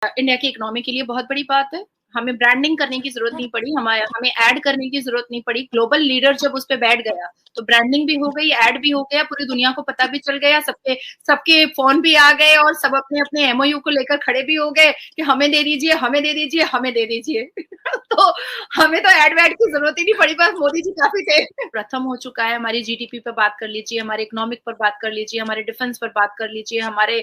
India की economy के लिए बहुत बड़ी बात है। हमें ब्रांडिंग करने की जरूरत नहीं पड़ी, हमें ऐड करने की जरूरत नहीं पड़ी। ग्लोबल लीडर जब उस पे बैठ गया तो ब्रांडिंग भी हो गई, ऐड भी हो गया, पूरी दुनिया को पता भी चल गया, सबके सबके फोन भी आ गए और सब अपने अपने एमओयू को लेकर खड़े भी हो गए कि हमें दे दीजिए, हमें दे दीजिए, हमें दे दीजिए। तो हमें तो ऐड वैड की जरूरत ही नहीं पड़ी, बस मोदी जी काफी थे। प्रथम हो चुका है, हमारी जीडीपी पर बात कर लीजिए, हमारे इकोनॉमिक पर बात कर लीजिए, हमारे डिफेंस पर बात कर लीजिए, हमारे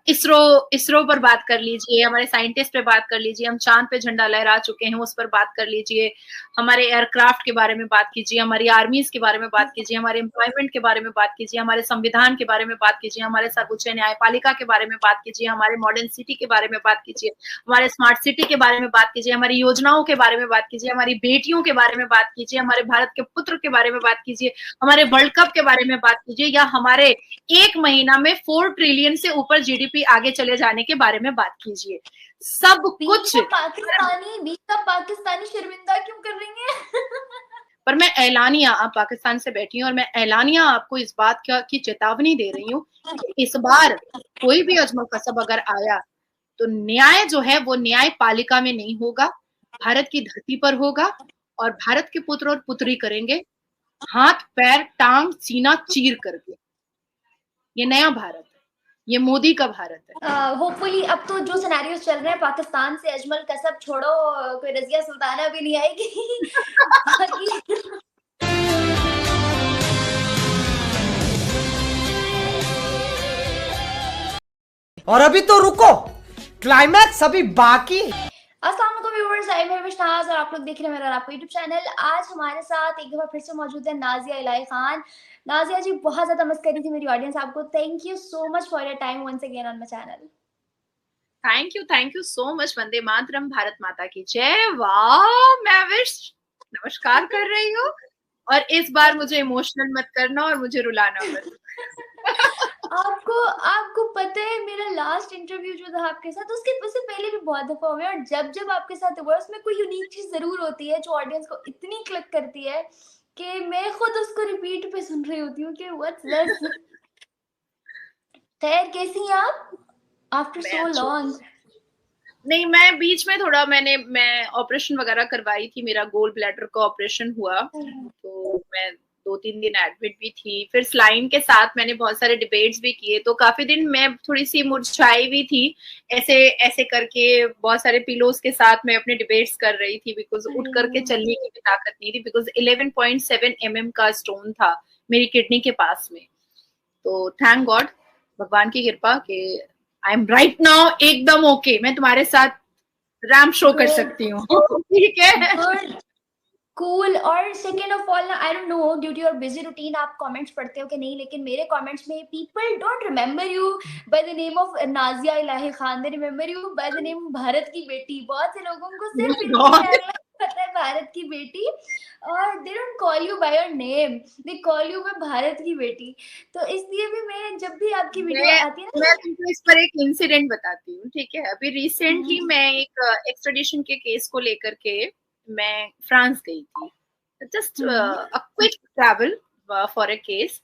इसरो इसरो पर बात कर लीजिए, हमारे साइंटिस्ट पे बात कर लीजिए, हम चांद पे झंडा लहरा चुके हैं उस पर बात कर लीजिए, हमारे एयरक्राफ्ट के बारे में बात कीजिए, हमारी आर्मीज के बारे में बात कीजिए, हमारे एम्प्लॉयमेंट के बारे में बात कीजिए, हमारे संविधान के बारे में बात कीजिए, हमारे सर्वोच्च न्यायपालिका के बारे में बात कीजिए, हमारे मॉडर्न सिटी के बारे में बात कीजिए, हमारे स्मार्ट सिटी के बारे में बात कीजिए, हमारी योजनाओं के बारे में बात कीजिए, हमारी बेटियों के बारे में बात कीजिए, हमारे भारत के पुत्र के बारे में बात कीजिए, हमारे वर्ल्ड कप के बारे में बात कीजिए, या हमारे एक महीना में 4 ट्रिलियन से ऊपर जीडीपी आगे चले जाने के बारे में बात कीजिए। सब कुछ बीच का पाकिस्तानी शर्मिंदा क्यों कर रही है? पर मैं ऐलानिया, आप पाकिस्तान से बैठी हूँ और मैं ऐलानिया आपको इस बात की चेतावनी दे रही हूँ कि इस बार कोई भी अजमल कसब अगर आया तो न्याय जो है वो न्यायपालिका में नहीं होगा, भारत की धरती पर होगा, और भारत के पुत्र और पुत्री करेंगे हाथ पैर टांग सीना चीर करके। ये नया भारत है, ये मोदी का भारत है। होपफुली अब तो जो सिनेरियोस चल रहे हैं पाकिस्तान से अजमल कसब छोड़ो, कोई रजिया सुल्ताना भी नहीं आएगी। और अभी तो रुको, क्लाइमैक्स अभी बाकी है। अस्सलाम वालेकुम व्यूअर्स, आई एम विश्वास और आप लोग देख रहे हैं मेरा आपका यूट्यूब चैनल। आज हमारे साथ एक दफा फिर से मौजूद है नाजिया इलाही खान। नाजिया जी, बहुत ज्यादा मिस करी थी मेरी ऑडियंस आपको। Thank you so much for your time once again on my channel. Thank you so much. वंदे मातरम, भारत माता की जय। वाह, मैं विश नमस्कार कर रही हूँ, और इस बार मुझे इमोशनल मत करना और मुझे रुलाना मत। आपको आपको पता है मेरा लास्ट इंटरव्यू जो था आपके साथ, उससे पहले भी बहुत दफा हुए, और जब जब आपके साथ हुआ उसमें कोई यूनिक चीज जरूर होती है जो ऑडियंस को इतनी क्लिक करती है कि मैं खुद उसको रिपीट पे सुन रही होती हूँ कि व्हाट्स दिस। खैर, कैसी हैं आप आफ्टर सो लॉन्ग? नहीं, मैं बीच में थोड़ा मैं ऑपरेशन वगैरह करवाई थी, मेरा गोल ब्लैडर का ऑपरेशन हुआ, तो मैं 2-3 दिन एडमिट भी थी। फिर स्लाइन के साथ मैंने बहुत सारे डिबेट्स भी किए, तो काफी दिन मैं थोड़ी सी मुरझाई भी थी। ऐसे ऐसे करके बहुत सारे पिलोस के साथ मैं अपने डिबेट्स कर रही थी, बिकॉज उठ करके चलने की भी ताकत नहीं थी, बिकॉज 11.7 mm का स्टोन था मेरी किडनी के पास में। तो थैंक गॉड, भगवान की कृपा कि आई एम राइट नाउ एकदम ओके, मैं तुम्हारे साथ रैम्प शो कर सकती हूँ। ठीक है, कूल। और second of all, I don't know due to your busy routine आप कमेंट्स पढ़ते हो कि नहीं, लेकिन मेरे कमेंट्स में people don't remember you by the name of Nazia Ilahi Khan, they remember you by the name Bharat की बेटी। बहुत से लोगों को सिर्फ इनकी टैगलाइन पता है भारत की बेटी, और they don't call you by your name, they call you by Bharat की बेटी। तो इसलिए भी मैं जब भी आपकी वीडियो आती है ना, मैं तुमको इस पर एक इंसिडेंट बताती हूँ, ठीक है। अभी रिसेंटली मैं एक एक्सट्रेडिशन के केस को लेकर के मैं फ्रांस गई थी, just a quick travel for a case,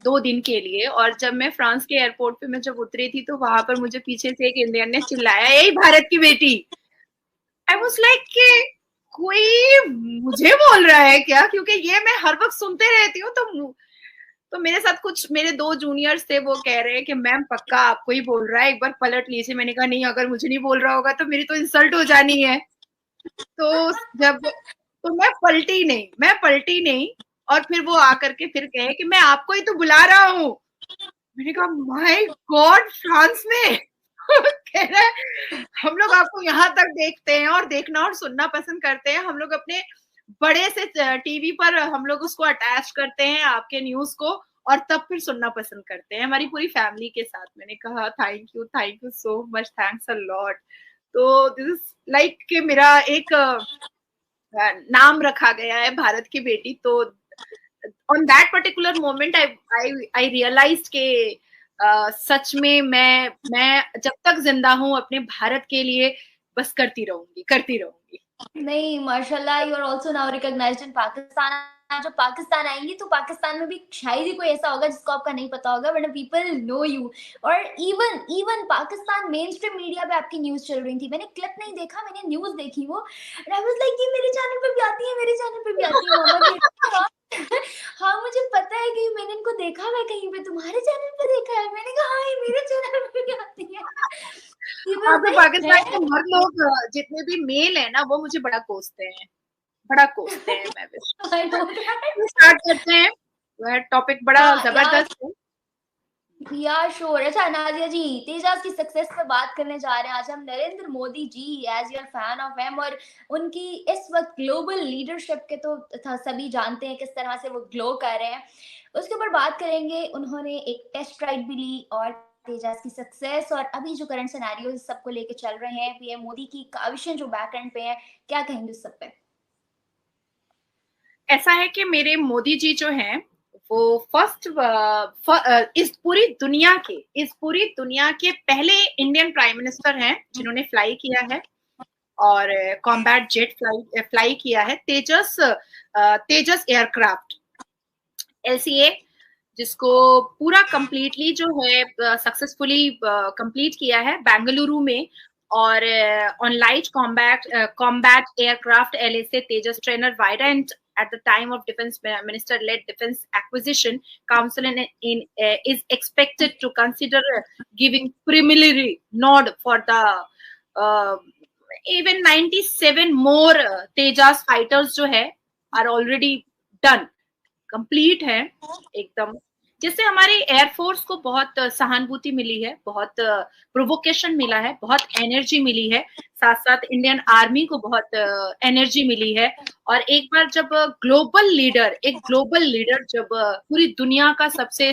2 दिन के लिए। और जब मैं फ्रांस के एयरपोर्ट पे मैं जब उतरी थी तो वहां पर मुझे पीछे से एक इंडियन ने चिल्लाया, यही भारत की बेटी। आई वाज लाइक कि कोई मुझे बोल रहा है क्या, क्योंकि ये मैं हर वक्त सुनते रहती हूँ। तो मेरे साथ कुछ मेरे 2 जूनियर्स थे, वो कह रहे हैं कि मैम पक्का आपको ही बोल रहा है, एक बार पलट लीजिए। मैंने कहा नहीं, अगर मुझे नहीं बोल रहा होगा तो मेरी तो इंसल्ट हो जानी है। तो मैं पलटी नहीं, और फिर वो आकर के फिर कहे कि मैं आपको ही तो बुला रहा हूँ। मैंने कहा माय गॉड, फ्रांस में। कह रहा है हम लोग आपको यहाँ तक देखते हैं और देखना और सुनना पसंद करते हैं, हम लोग अपने बड़े से टीवी पर हम लोग उसको अटैच करते हैं आपके न्यूज को, और तब फिर सुनना पसंद करते हैं हमारी पूरी फैमिली के साथ। मैंने कहा thank you so much, thanks a lot. तो दिस इज लाइक कि मेरा एक नाम रखा गया है भारत की बेटी। तो on that particular moment I realise के सच में मैं जब तक जिंदा हूँ अपने भारत के लिए बस करती रहूंगी। नहीं, माशाल्लाह, you are also now recognized in Pakistan. जब पाकिस्तान आएंगी तो पाकिस्तान में भी शायद ही कोई ऐसा होगा जिसको आपका नहीं पता होगा, वरना पीपल नो यू। और even Pakistan main stream media पे आपकी न्यूज चल रही थी, मैंने क्लिप नहीं देखा, मैंने न्यूज देखी वो, एंड आई वाज लाइक ये मेरे चैनल पे भी आती है, मेरे चैनल पे भी आती है। मामा कहते हाँ मुझे पता है कि मैंने इनको देखा है कहीं पे, तुम्हारे चैनल पे देखा है। मैंने कहा हाँ ये मेरे चैनल पे भी आती है। हाँ, तो पाकिस्तान के मर्द लोग जितने भी मेल है ना वो मुझे बड़ा कोसते हैं, बड़ा कोसते हैं। मैं स्टार्ट करते हैं, वह टॉपिक बड़ा जबरदस्त है। या श्योर। अच्छा नाजिया जी, तेजाज की सक्सेस पे बात करने जा रहे हैं आज हम। Narendra Modi ji, as your fan of em, और उनकी इस वक्त ग्लोबल लीडरशिप के तो सभी जानते हैं किस तरह से वो ग्लो कर रहे हैं, उसके ऊपर बात करेंगे। उन्होंने एक टेस्ट राइड भी ली, और तेजाज की सक्सेस और अभी जो करंट सिनेरियोज सबको लेके चल रहे हैं, पीएम मोदी की काविशें जो बैक एंड पे हैं, क्या कहेंगे उस सब पे? ऐसा है कि मेरे मोदी जी जो हैं वो इस पूरी दुनिया के पहले इंडियन प्राइम मिनिस्टर हैं जिन्होंने फ्लाई किया है और कॉम्बैट जेट फ्लाई किया है, तेजस एयरक्राफ्ट LCA, जिसको पूरा कंप्लीटली जो है सक्सेसफुली कंप्लीट किया है बेंगलुरु में। और on light combat aircraft LSA Tejas trainer variant at the time of defense minister led defense acquisition council is expected to consider giving preliminary nod for the even 97 more tejas fighters जो है are already done, complete है एकदम, जिससे हमारे air force को बहुत सहानुभूति मिली है, बहुत प्रोवोकेशन मिला है, बहुत एनर्जी मिली है, साथ साथ इंडियन आर्मी को बहुत एनर्जी मिली है। और एक बार जब ग्लोबल लीडर जब पूरी दुनिया का सबसे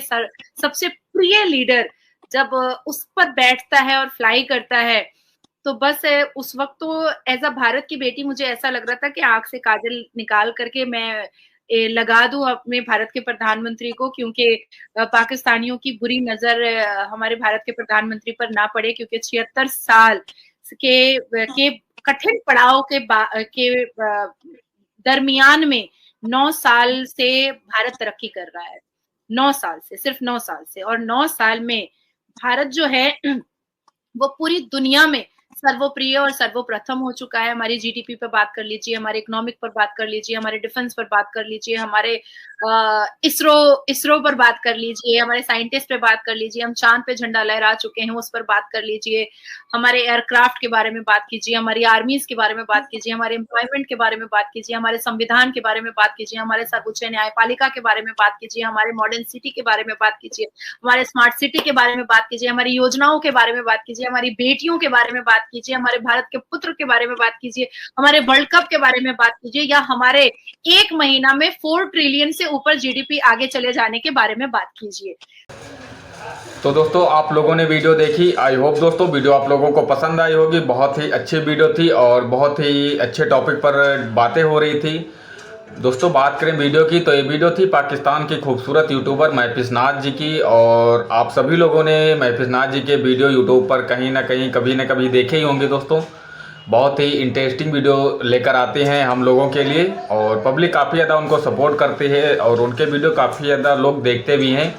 प्रिय लीडर जब उस पर बैठता है और फ्लाई करता है, तो बस उस वक्त तो एज अ भारत की बेटी मुझे ऐसा लग रहा था कि आंख से काजल निकाल करके मैं लगा दूं अपने भारत के प्रधानमंत्री को, क्योंकि पाकिस्तानियों की बुरी नजर हमारे भारत के प्रधानमंत्री पर ना पड़े, क्योंकि 76 साल के कठिन पड़ाव के दरमियान में 9 साल से भारत तरक्की कर रहा है, 9 साल से, सिर्फ 9 साल से। और 9 साल में भारत जो है वो पूरी दुनिया में सर्वप्रिय और सर्वप्रथम हो चुका है। हमारी जीडीपी पर बात कर लीजिए, हमारे इकोनॉमिक पर बात कर लीजिए, हमारे डिफेंस पर बात कर लीजिए, हमारे इसरो पर बात कर लीजिए, हमारे साइंटिस्ट पे बात कर लीजिए, हम चांद पे झंडा लहरा चुके हैं उस पर बात कर लीजिए, हमारे एयरक्राफ्ट के बारे में बात कीजिए, हमारी आर्मीज के बारे में बात कीजिए, हमारे एम्प्लॉयमेंट के बारे में बात कीजिए, हमारे संविधान के बारे में बात कीजिए, हमारे सर्वोच्च न्यायपालिका के बारे में बात कीजिए, हमारे मॉडर्न सिटी के बारे में बात कीजिए, हमारे स्मार्ट सिटी के बारे में बात कीजिए, हमारी योजनाओं के बारे में बात कीजिए, हमारी बेटियों के बारे में बात कीजिए, हमारे भारत के पुत्र के बारे में बात कीजिए, हमारे वर्ल्ड कप के बारे में बात कीजिए, या हमारे एक महीना में 4 ट्रिलियन से ऊपर जीडीपी आगे चले जाने के बारे में बात कीजिए। तो दोस्तों आप लोगों ने वीडियो देखी, आई होप दोस्तों वीडियो आप लोगों को पसंद आई होगी। बहुत ही अच्छी वीडियो थी और बहुत ही अच्छे टॉपिक पर बातें हो रही थी। दोस्तों बात करें वीडियो की, तो ये वीडियो थी पाकिस्तान की खूबसूरत यूट्यूबर महफिज नाज जी की। और आप सभी लोगों ने महफिज नाज जी के वीडियो यूट्यूब पर कहीं ना कहीं कभी ना कभी देखे ही होंगे। दोस्तों बहुत ही इंटरेस्टिंग वीडियो लेकर आते हैं हम लोगों के लिए, और पब्लिक काफ़ी ज़्यादा उनको सपोर्ट करती है और उनके वीडियो काफ़ी ज़्यादा लोग देखते भी हैं।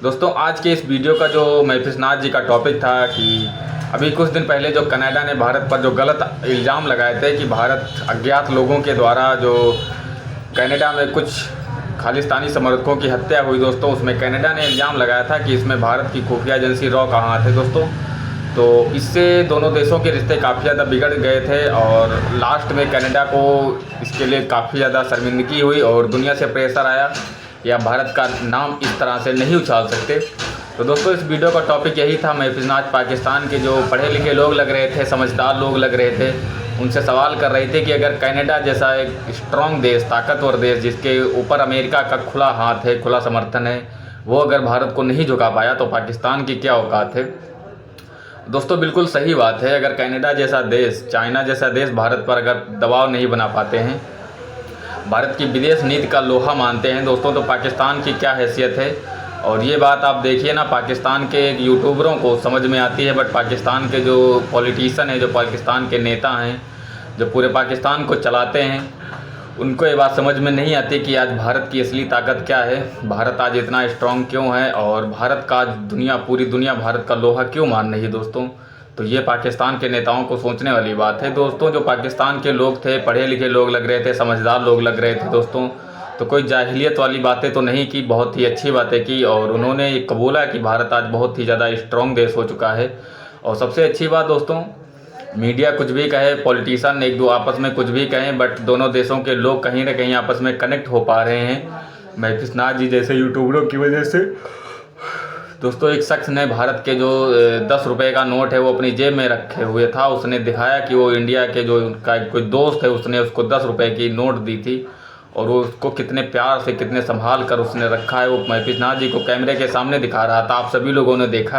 दोस्तों आज के इस वीडियो का जो महफिज नाज जी का टॉपिक था कि अभी कुछ दिन पहले जो कनाडा ने भारत पर जो गलत इल्ज़ाम लगाए थे कि भारत अज्ञात लोगों के द्वारा जो कनाडा में कुछ खालिस्तानी समर्थकों की हत्या हुई, दोस्तों उसमें कनाडा ने इल्ज़ाम लगाया था कि इसमें भारत की खुफिया एजेंसी रॉ का हाथ है। दोस्तों तो इससे दोनों देशों के रिश्ते काफ़ी ज़्यादा बिगड़ गए थे और लास्ट में कनाडा को इसके लिए काफ़ी ज़्यादा शर्मिंदगी हुई और दुनिया से प्रेशर आया या भारत का नाम इस तरह से नहीं उछाल सकते। तो दोस्तों इस वीडियो का टॉपिक यही था। महफिज नाज पाकिस्तान के जो पढ़े लिखे लोग लग रहे थे, समझदार लोग लग रहे थे, उनसे सवाल कर रहे थे कि अगर कनाडा जैसा एक स्ट्रॉन्ग देश, ताकतवर देश जिसके ऊपर अमेरिका का खुला हाथ है, खुला समर्थन है, वो अगर भारत को नहीं झुका पाया तो पाकिस्तान की क्या औकात है। दोस्तों बिल्कुल सही बात है। अगर कनाडा जैसा देश, चाइना जैसा देश भारत पर अगर दबाव नहीं बना पाते हैं, भारत की विदेश नीति का लोहा मानते हैं दोस्तों, तो पाकिस्तान की क्या हैसियत है। और ये बात आप देखिए ना, पाकिस्तान के यूट्यूबरों को समझ में आती है, बट पाकिस्तान के जो पॉलिटिशियन हैं, जो पाकिस्तान के नेता हैं, जो पूरे पाकिस्तान को चलाते हैं, उनको ये बात समझ में नहीं आती कि आज भारत की असली ताकत क्या है, भारत आज इतना स्ट्रांग क्यों है और भारत का आज पूरी दुनिया भारत का लोहा क्यों मान रही है दोस्तों। तो ये पाकिस्तान के नेताओं को सोचने वाली बात है दोस्तों। जो पाकिस्तान के लोग थे, पढ़े लिखे लोग लग रहे थे, समझदार लोग लग रहे थे दोस्तों, तो कोई जाहिलियत वाली बातें तो नहीं की, बहुत ही अच्छी बातें की और उन्होंने ये कबूला कि भारत आज बहुत ही ज़्यादा स्ट्रांग देश हो चुका है। और सबसे अच्छी बात दोस्तों, मीडिया कुछ भी कहे, पॉलिटिशियन एक दो आपस में कुछ भी कहें, बट दोनों देशों के लोग कहीं ना कहीं आपस में कनेक्ट हो पा रहे हैं महफिज नाज जी जैसे यूट्यूबरों की वजह से। दोस्तों एक शख्स ने भारत के जो 10 रुपये का नोट है वो अपनी जेब में रखे हुए था, उसने दिखाया कि वो इंडिया के जो उनका कोई दोस्त है उसने उसको 10 रुपये की नोट दी थी और वो उसको कितने प्यार से कितने संभाल कर उसने रखा है। वो महफिज नाज जी को कैमरे के सामने दिखा रहा था, आप सभी लोगों ने देखा।